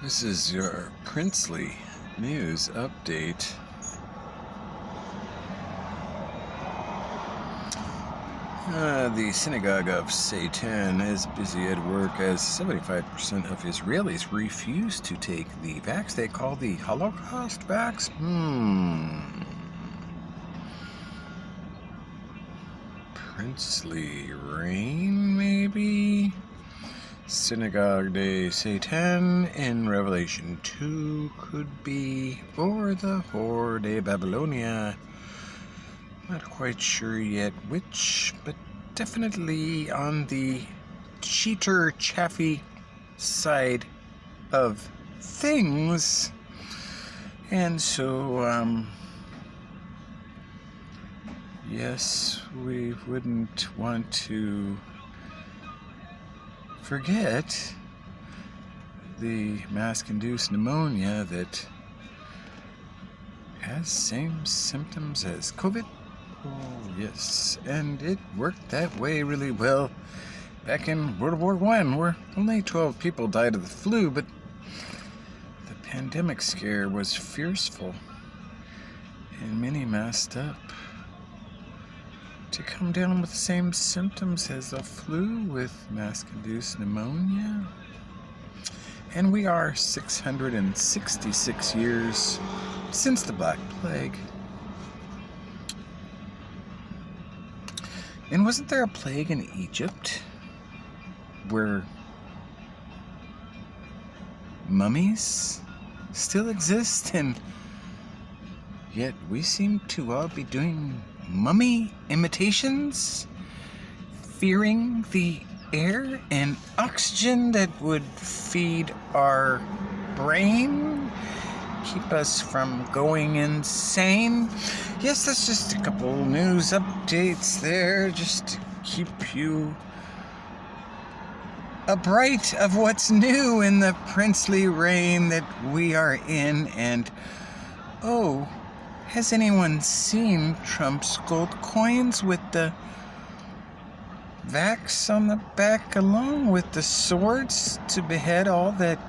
This is your Princely News Update. The Synagogue of Satan is busy at work as 75% of Israelis refuse to take the vax they call the Holocaust vax. Princely Rain, maybe? Synagogue de Satan in Revelation 2 could be, or the Whore de Babylonia. Not quite sure yet which, but definitely on the cheater chaffy side of things. And so, yes, we wouldn't want to forget the mask-induced pneumonia that has same symptoms as COVID. Oh, yes, and it worked that way really well back in World War I, where only 12 people died of the flu, but the pandemic scare was fearful, and many masked up to come down with the same symptoms as the flu with mask-induced pneumonia. And we are 666 years since the Black Plague. And wasn't there a plague in Egypt where mummies still exist, and yet we seem to all be doing mummy imitations, fearing the air and oxygen that would feed our brain, keep us from going insane. Yes, that's just a couple news updates there, just to keep you abreast of what's new in the princely reign that we are in. And oh, has anyone seen Trump's gold coins with the vax on the back, along with the swords to behead all that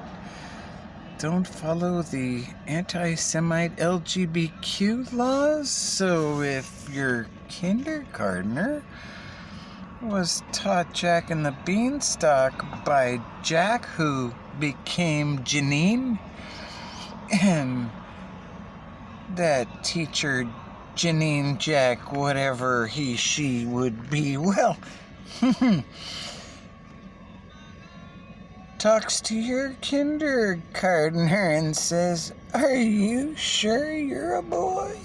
don't follow the anti-Semite LGBTQ laws? So if your kindergartner was taught Jack and the Beanstalk by Jack, who became Janine, and that teacher Janine Jack, whatever he, she would be, well, talks to your kindergartner and says, "Are you sure you're a boy?"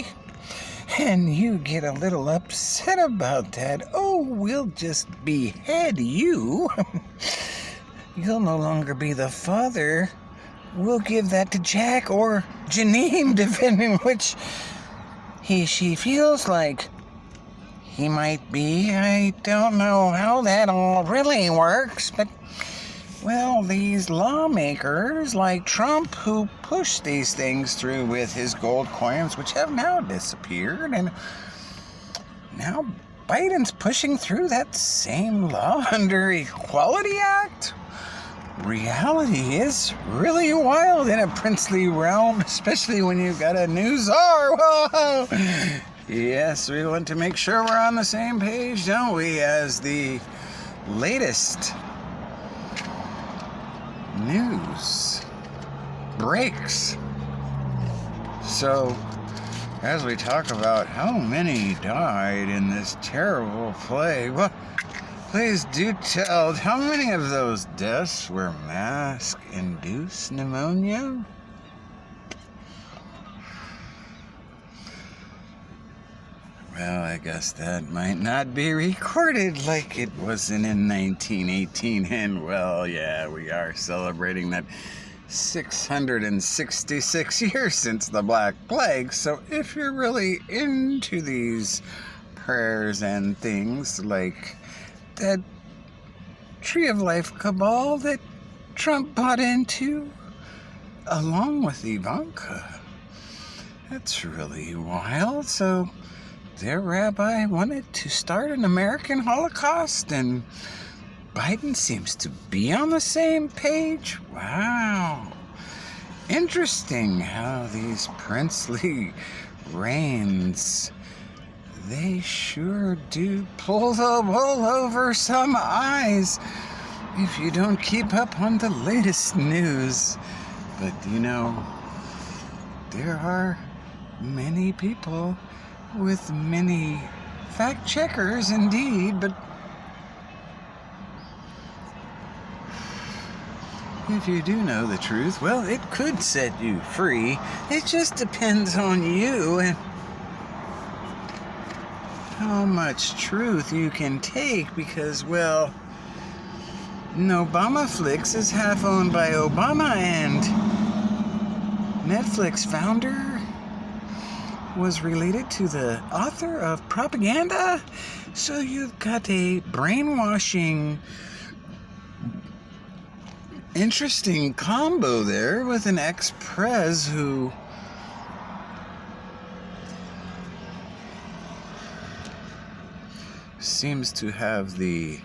And you get a little upset about that. "Oh, we'll just behead you. You'll no longer be the father. We'll give that to Jack or Janine, depending which he, she feels like he might be." I don't know how that all really works, but, well, these lawmakers like Trump, who push these things through with his gold coins, which have now disappeared, and now Biden's pushing through that same law under Equality Act. Reality is really wild in a princely realm, especially when you've got a new czar. Whoa! Yes, we want to make sure we're on the same page, don't we, as the latest news breaks. So, as we talk about how many died in this terrible plague, well, please do tell, how many of those deaths were mask-induced pneumonia? Well, I guess that might not be recorded like it wasn't in 1918. And, well, yeah, we are celebrating that 666 years since the Black Plague. So if you're really into these prayers and things like that Tree of Life cabal that Trump bought into, along with Ivanka, that's really wild. So their rabbi wanted to start an American Holocaust, and Biden seems to be on the same page. Wow. Interesting how these princely reigns, they sure do pull the wool over some eyes if you don't keep up on the latest news. But there are many people with many fact checkers indeed, but if you do know the truth, well, it could set you free. It just depends on you and how much truth you can take, because, well, Obamaflix is half owned by Obama, and Netflix founder was related to the author of Propaganda. So you've got a brainwashing, interesting combo there with an ex-prez who seems to have the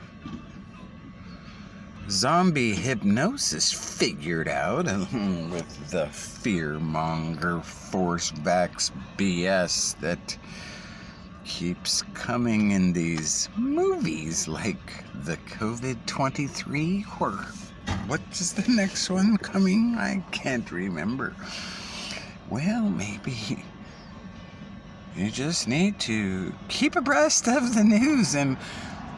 zombie hypnosis figured out, with the fear-monger force vax BS that keeps coming in these movies like the COVID-23, or what is the next one coming? I can't remember. Well, maybe you just need to keep abreast of the news and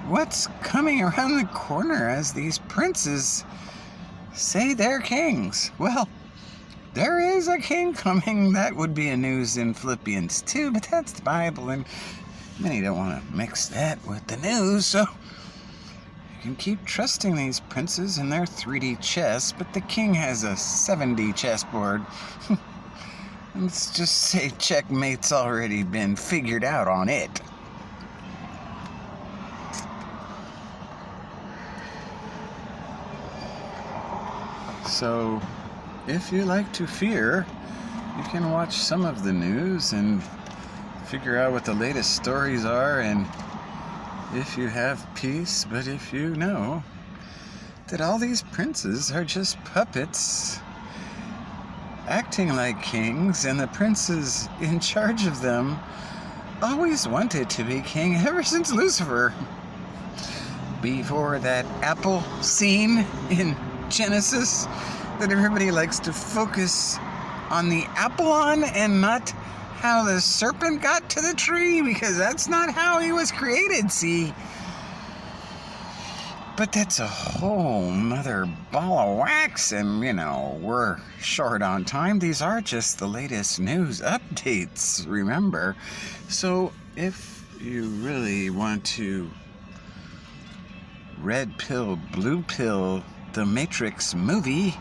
what's coming around the corner as these princes say they're kings. Well, there is a king coming. That would be a news in Philippians 2, but that's the Bible, and many don't want to mix that with the news, so you can keep trusting these princes and their 3D chess, but the king has a 7D chessboard. Let's just say checkmate's already been figured out on it. So, if you like to fear, you can watch some of the news and figure out what the latest stories are, and if you have peace. But if you know that all these princes are just puppets acting like kings, and the princes in charge of them always wanted to be king ever since Lucifer, before that apple scene in Genesis that everybody likes to focus on the apple on and not how the serpent got to the tree, because that's not how he was created, see? But that's a whole nother ball of wax, and we're short on time. These are just the latest news updates, remember. So if you really want to red pill, blue pill the Matrix movie,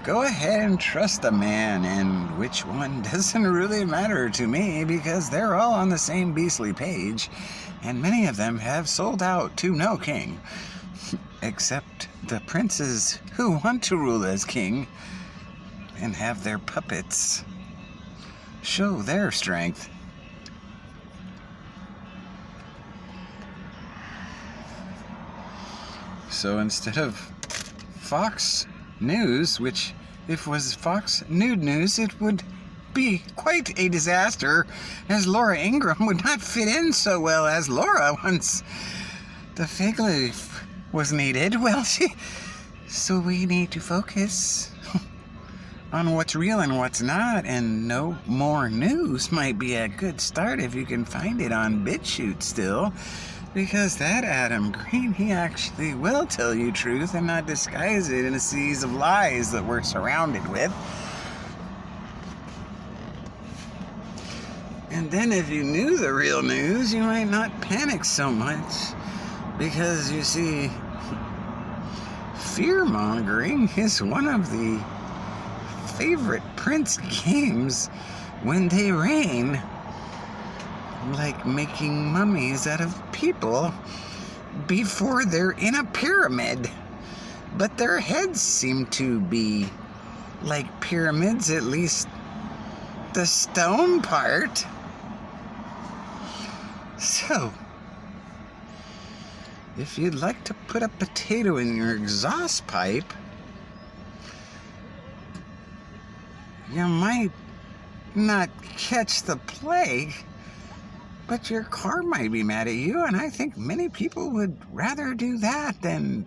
go ahead and trust the man, and which one doesn't really matter to me, because they're all on the same beastly page, and many of them have sold out to no king, except the princes who want to rule as king and have their puppets show their strength. So instead of Fox News, which if was Fox Nude News, it would be quite a disaster, as Laura Ingraham would not fit in so well as Laura once the fig leaf was needed. Well, so we need to focus on what's real and what's not, and No More News might be a good start if you can find it on BitChute still, because that Adam Green, he actually will tell you truth and not disguise it in a seas of lies that we're surrounded with. And then if you knew the real news, you might not panic so much, because you see, fear-mongering is one of the favorite prince games when they reign, like making mummies out of people before they're in a pyramid, but their heads seem to be like pyramids, at least the stone part. So if you'd like to put a potato in your exhaust pipe, You might not catch the plague, but your car might be mad at you, and I think many people would rather do that than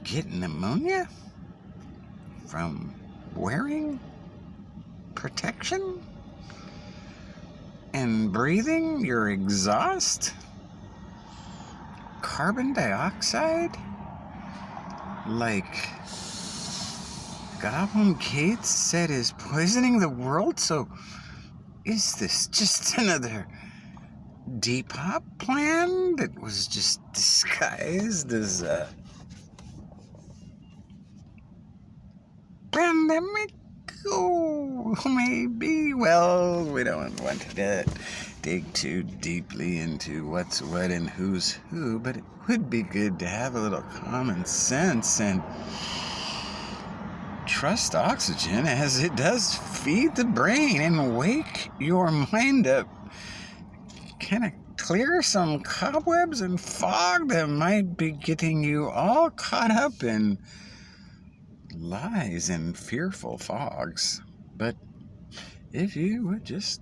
get pneumonia from wearing protection and breathing your exhaust carbon dioxide like Goblin Gates said is poisoning the world. So is this just another Depop plan that was just disguised as a pandemic? Oh, maybe. Well, we don't want to dig too deeply into what's what and who's who, but it would be good to have a little common sense and trust oxygen, as it does feed the brain and wake your mind up. Kind of clear some cobwebs and fog that might be getting you all caught up in lies and fearful fogs. But if you would just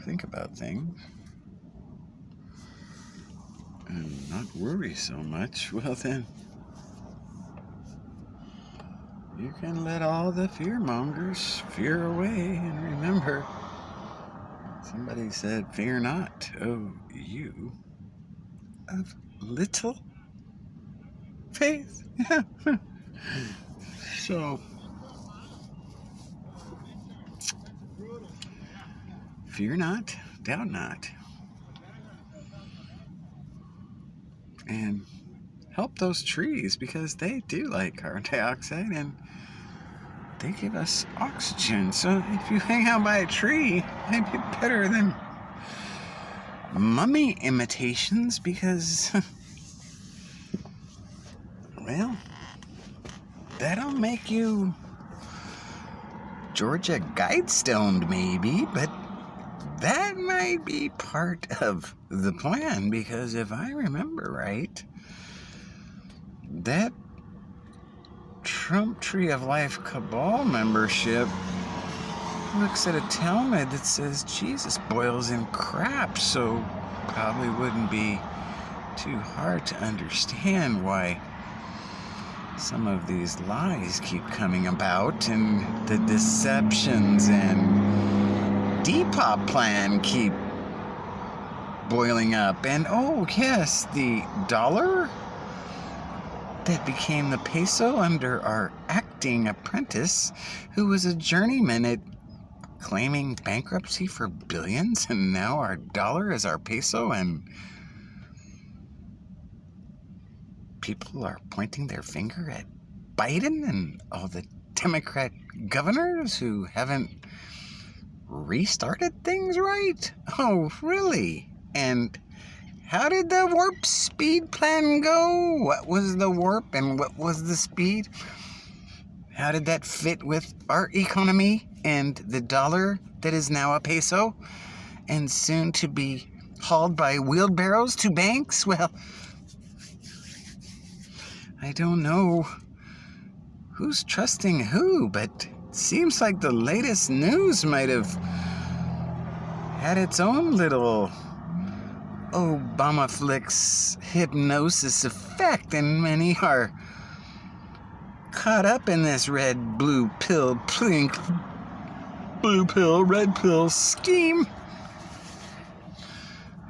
think about things and not worry so much, well then, you can let all the fear-mongers fear away. And remember, somebody said, fear not, oh you of little faith. So, fear not, doubt not. And help those trees, because they do like carbon dioxide and they give us oxygen. So if you hang out by a tree, it'd be better than mummy imitations, because well, that'll make you Georgia Guidestoned maybe, but that might be part of the plan, because if I remember right, that Trump Tree of Life Cabal membership looks at a Talmud that says Jesus boils in crap, so probably wouldn't be too hard to understand why some of these lies keep coming about and the deceptions and Depop plan keep boiling up. And oh yes, the dollar that became the peso under our acting apprentice, who was a journeyman at claiming bankruptcy for billions, and now our dollar is our peso, and people are pointing their finger at Biden and all the Democrat governors who haven't restarted things right? Oh, really? And how did the warp speed plan go? What was the warp and what was the speed? How did that fit with our economy and the dollar that is now a peso and soon to be hauled by wheelbarrows to banks? Well, I don't know who's trusting who, but it seems like the latest news might have had its own little Obama flicks hypnosis effect, and many are caught up in this red, blue pill, pink, blue pill, red pill scheme.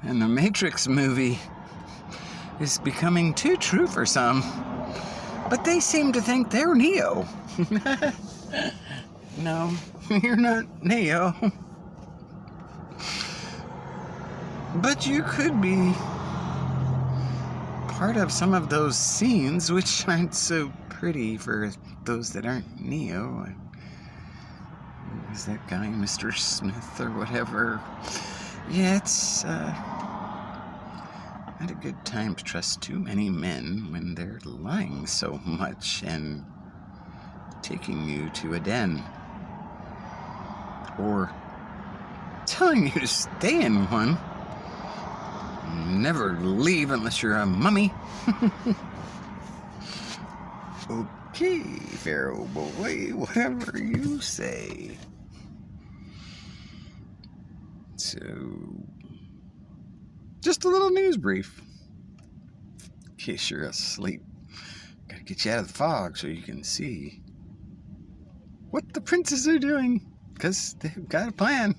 And the Matrix movie is becoming too true for some. But they seem to think they're Neo. No, you're not Neo. But you could be part of some of those scenes, which aren't so pretty for those that aren't Neo. Is that guy Mr. Smith or whatever? Yeah, it's not a good time to trust too many men when they're lying so much and taking you to a den, or telling you to stay in one. never leave unless you're a mummy. Okay, Pharaoh boy, whatever you say. So, just a little news brief. In case you're asleep. Gotta get you out of the fog so you can see what the princes are doing. Because they've got a plan.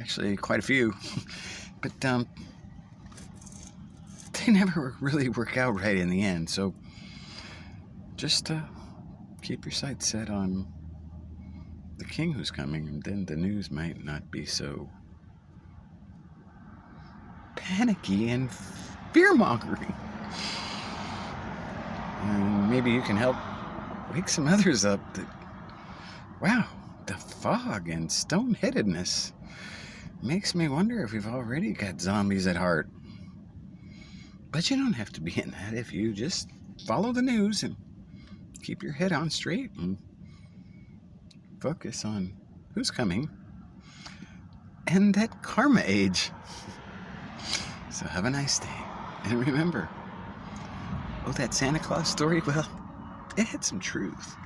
Actually, quite a few. But, they never really work out right in the end. So, just keep your sights set on the king who's coming. And then the news might not be so panicky and fear-mongering. And maybe you can help wake some others up that, wow, the fog and stone-headedness makes me wonder if we've already got zombies at heart. But you don't have to be in that if you just follow the news and keep your head on straight and focus on who's coming and that karma age. So have a nice day. And remember, that Santa Claus story, well, it had some truth.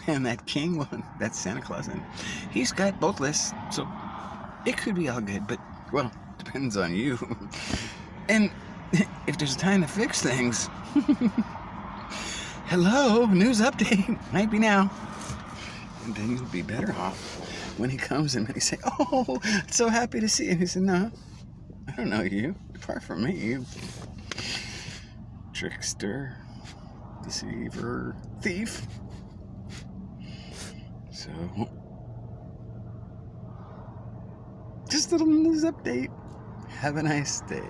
And that king, well, that's Santa Claus, and he's got both lists, so it could be all good, but, well, depends on you. And if there's time to fix things, hello, news update, might be now. And then you'll be better off when he comes and he say, oh, so happy to see you. And he said, no, I don't know you. Far from me, you trickster, deceiver, thief. So, just a little news update. Have a nice day.